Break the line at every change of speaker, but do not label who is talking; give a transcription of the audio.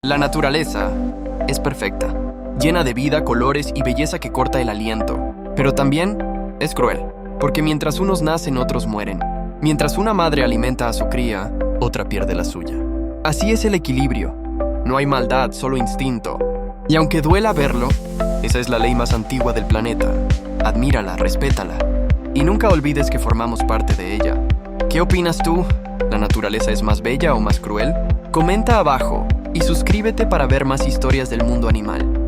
La naturaleza es perfecta, llena de vida, colores y belleza que corta el aliento. Pero también es cruel, porque mientras unos nacen, otros mueren. Mientras una madre alimenta a su cría, otra pierde la suya. Así es el equilibrio. No hay maldad, solo instinto. Y aunque duela verlo, esa es la ley más antigua del planeta. Admírala, respétala. Y nunca olvides que formamos parte de ella. ¿Qué opinas tú? ¿La naturaleza es más bella o más cruel? Comenta abajo y suscríbete para ver más historias del mundo animal.